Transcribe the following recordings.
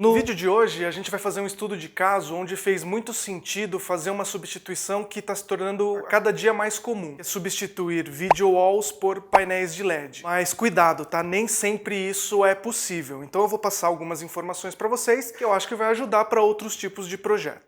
No vídeo de hoje, a gente vai fazer um estudo de caso onde fez muito sentido fazer uma substituição que está se tornando cada dia mais comum. É substituir video walls por painéis de LED. Mas cuidado, tá? Nem sempre isso é possível. Então eu vou passar algumas informações para vocês que eu acho que vai ajudar para outros tipos de projeto.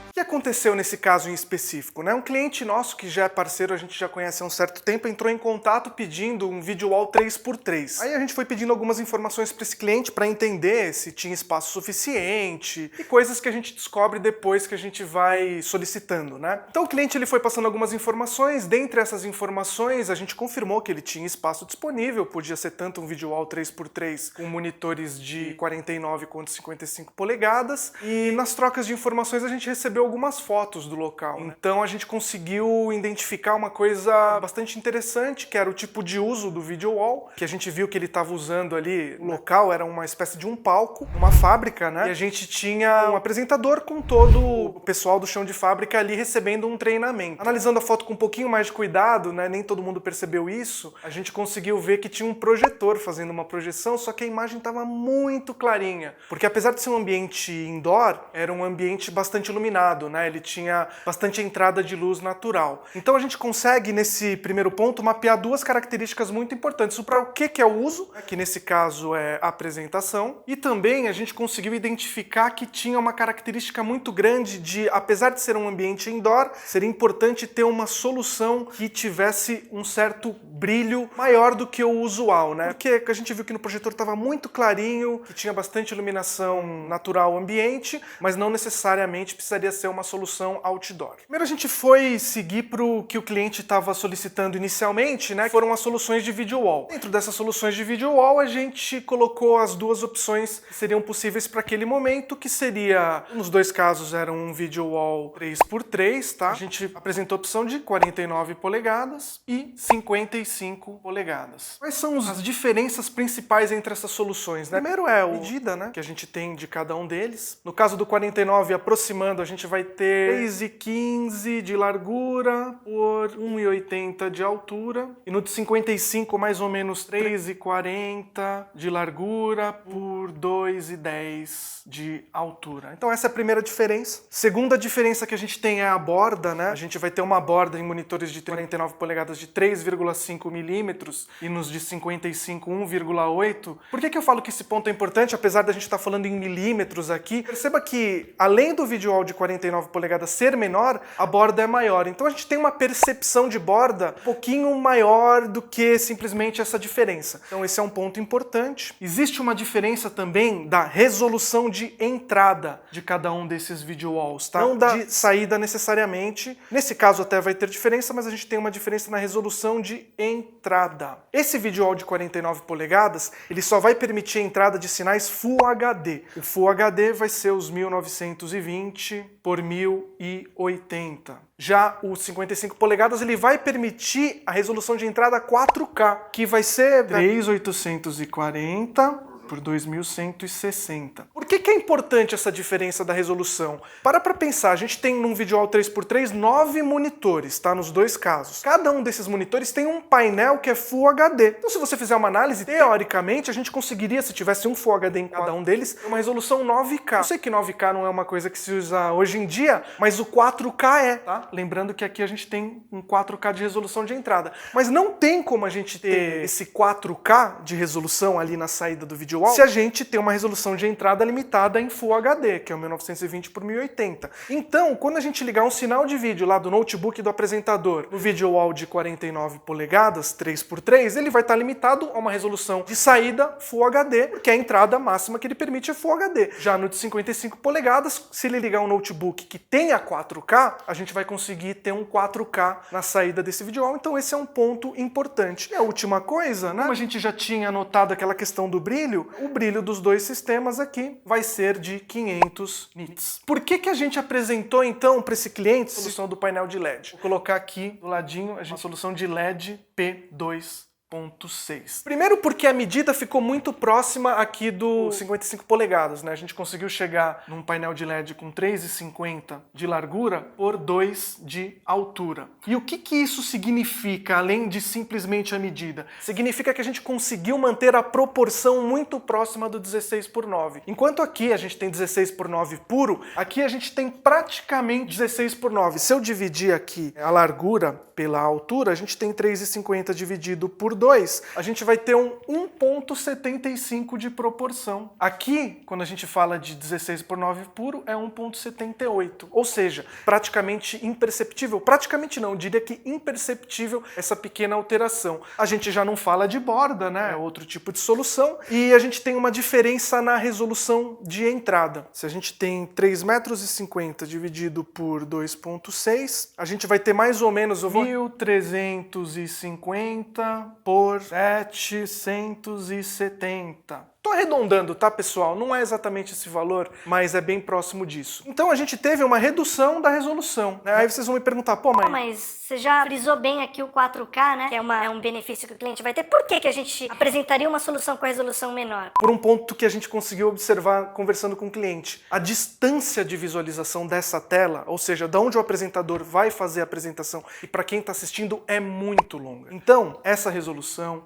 O que aconteceu nesse caso em específico, né? Um cliente nosso que já é parceiro, a gente já conhece há um certo tempo, entrou em contato pedindo um video wall 3x3. Aí a gente foi pedindo algumas informações para esse cliente para entender se tinha espaço suficiente e coisas que a gente descobre depois que a gente vai solicitando, né? Então o cliente ele foi passando algumas informações, dentre essas informações a gente confirmou que ele tinha espaço disponível, podia ser tanto um video wall 3x3 com monitores de 49 quanto 55 polegadas, e nas trocas de informações a gente recebeu algumas fotos do local, né? Então a gente conseguiu identificar uma coisa bastante interessante, que era o tipo de uso do video wall, que a gente viu que ele estava usando ali. O local era uma espécie de um palco, uma fábrica, né? E a gente tinha um apresentador com todo o pessoal do chão de fábrica ali recebendo um treinamento. Analisando a foto com um pouquinho mais de cuidado, né? Nem todo mundo percebeu isso, a gente conseguiu ver que tinha um projetor fazendo uma projeção, só que a imagem estava muito clarinha, porque apesar de ser um ambiente indoor, era um ambiente bastante iluminado, né? Ele tinha bastante entrada de luz natural. Então a gente consegue, nesse primeiro ponto, mapear duas características muito importantes. Para o que é o uso, que nesse caso é a apresentação, e também a gente conseguiu identificar que tinha uma característica muito grande de, apesar de ser um ambiente indoor, seria importante ter uma solução que tivesse um certo brilho maior do que o usual, né? Porque a gente viu que no projetor estava muito clarinho, que tinha bastante iluminação natural ambiente, mas não necessariamente precisaria ser uma solução outdoor. Primeiro a gente foi seguir para o que o cliente estava solicitando inicialmente, né? Foram as soluções de video wall. Dentro dessas soluções de video wall, a gente colocou as duas opções que seriam possíveis para aquele momento, que seria, nos dois casos, era um video wall 3x3, tá? A gente apresentou a opção de 49 polegadas e 55 polegadas. Quais são as diferenças principais entre essas soluções, né? Primeiro é a medida, né, que a gente tem de cada um deles. No caso do 49, aproximando, a gente vai ter 3,15 de largura por 1,80 de altura. E no de 55, mais ou menos 3,40 de largura por 2,10 de altura. Então essa é a primeira diferença. Segunda diferença que a gente tem é a borda, né? A gente vai ter uma borda em monitores de 49 polegadas de 3,5 milímetros e nos de 55, 1,8. Por que eu falo que esse ponto é importante, apesar da gente estar falando em milímetros aqui? Perceba que, além do video wall de 49 polegadas ser menor, a borda é maior. Então a gente tem uma percepção de borda um pouquinho maior do que simplesmente essa diferença. Então esse é um ponto importante. Existe uma diferença também da resolução de entrada de cada um desses video walls, tá? Não da de saída necessariamente. Nesse caso até vai ter diferença, mas a gente tem uma diferença na resolução de entrada. Esse video wall de 49 polegadas, ele só vai permitir a entrada de sinais Full HD. O Full HD vai ser os 1920 por 1080. Já o 55 polegadas ele vai permitir a resolução de entrada 4K, que vai ser 3840 por 2160. Por que é importante essa diferença da resolução? Para pensar, a gente tem num video wall 3x3 9 monitores, tá? Nos dois casos. Cada um desses monitores tem um painel que é Full HD. Então se você fizer uma análise, teoricamente a gente conseguiria, se tivesse um Full HD em cada um deles, uma resolução 9K. Eu sei que 9K não é uma coisa que se usa hoje em dia, mas o 4K é, tá? Lembrando que aqui a gente tem um 4K de resolução de entrada. Mas não tem como a gente ter esse 4K de resolução ali na saída do video wall se a gente tem uma resolução de entrada limitada em Full HD, que é o 1920 por 1080. Então, quando a gente ligar um sinal de vídeo lá do notebook do apresentador no video wall de 49 polegadas, 3x3, ele vai estar limitado a uma resolução de saída Full HD, porque a entrada máxima que ele permite é Full HD. Já no de 55 polegadas, se ele ligar um notebook que tenha 4K, a gente vai conseguir ter um 4K na saída desse video wall, então esse é um ponto importante. E a última coisa, né? Como a gente já tinha notado aquela questão do brilho, o brilho dos dois sistemas aqui vai ser de 500 nits. Por que a gente apresentou então para esse cliente a solução do painel de LED? Vou colocar aqui do ladinho a solução de LED P2 2.6. Primeiro porque a medida ficou muito próxima aqui do 55 polegadas, né? A gente conseguiu chegar num painel de LED com 3,50 de largura por 2 de altura. E o que isso significa, além de simplesmente a medida? Significa que a gente conseguiu manter a proporção muito próxima do 16:9. Enquanto aqui a gente tem 16:9 puro, aqui a gente tem praticamente 16:9. Se eu dividir aqui a largura pela altura, a gente tem 3,50 dividido por 2, a gente vai ter um 1.75 de proporção. Aqui, quando a gente fala de 16:9 puro, é 1.78, ou seja, praticamente imperceptível. Praticamente não, eu diria que imperceptível essa pequena alteração. A gente já não fala de borda, né? É outro tipo de solução. E a gente tem uma diferença na resolução de entrada. Se a gente tem 3,50 m dividido por 2.6, a gente vai ter mais ou menos 1.350 por 770. Tô arredondando, tá, pessoal? Não é exatamente esse valor, mas é bem próximo disso. Então a gente teve uma redução da resolução, né? Aí vocês vão me perguntar, pô, mas você já frisou bem aqui o 4K, né? Que é um benefício que o cliente vai ter. Por que a gente apresentaria uma solução com resolução menor? Por um ponto que a gente conseguiu observar conversando com o cliente. A distância de visualização dessa tela, ou seja, de onde o apresentador vai fazer a apresentação e para quem está assistindo, é muito longa. Então, essa resolução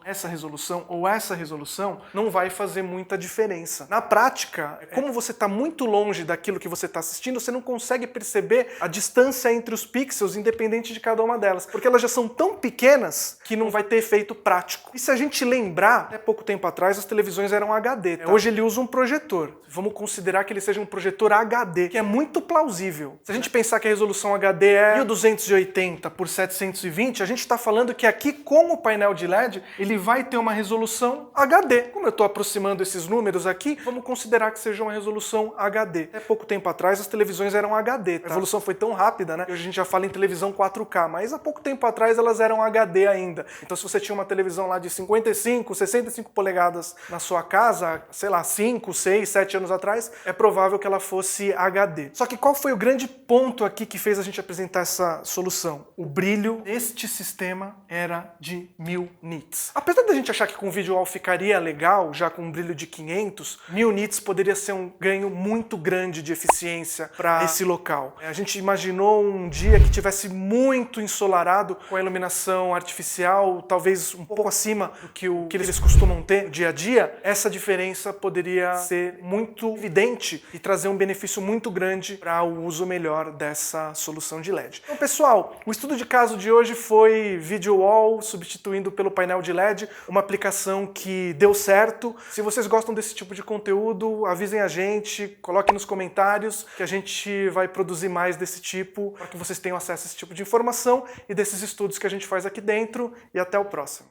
ou essa resolução não vai fazer muita diferença. Na prática, como você está muito longe daquilo que você está assistindo, você não consegue perceber a distância entre os pixels, independente de cada uma delas, porque elas já são tão pequenas que não vai ter efeito prático. E se a gente lembrar, até pouco tempo atrás as televisões eram HD, tá? Hoje ele usa um projetor. Vamos considerar que ele seja um projetor HD, que é muito plausível. Se a gente pensar que a resolução HD é 1280 por 720, a gente está falando que aqui com o painel de LED, ele vai ter uma resolução HD. Como eu estou aproximando esses números aqui, vamos considerar que seja uma resolução HD. Até pouco tempo atrás as televisões eram HD, tá? A evolução foi tão rápida, né? Hoje a gente já fala em televisão 4K, mas há pouco tempo atrás elas eram HD ainda. Então se você tinha uma televisão lá de 55, 65 polegadas na sua casa, sei lá, 5, 6, 7 anos atrás, é provável que ela fosse HD. Só que qual foi o grande ponto aqui que fez a gente apresentar essa solução? O brilho deste sistema era de 1000 nits. Apesar da gente achar que com visual ficaria legal, já com um brilho de 500, 1000 nits poderia ser um ganho muito grande de eficiência para esse local. A gente imaginou um dia que tivesse muito ensolarado, com a iluminação artificial, talvez um pouco acima do que eles costumam ter no dia a dia, essa diferença poderia ser muito evidente e trazer um benefício muito grande para o uso melhor dessa solução de LED. Então, pessoal, o estudo de caso de hoje foi Video Wall substituindo pelo painel de LED, uma aplicação que deu certo. Se vocês gostam desse tipo de conteúdo, avisem a gente, coloquem nos comentários que a gente vai produzir mais desse tipo para que vocês tenham acesso a esse tipo de informação e desses estudos que a gente faz aqui dentro. E até o próximo.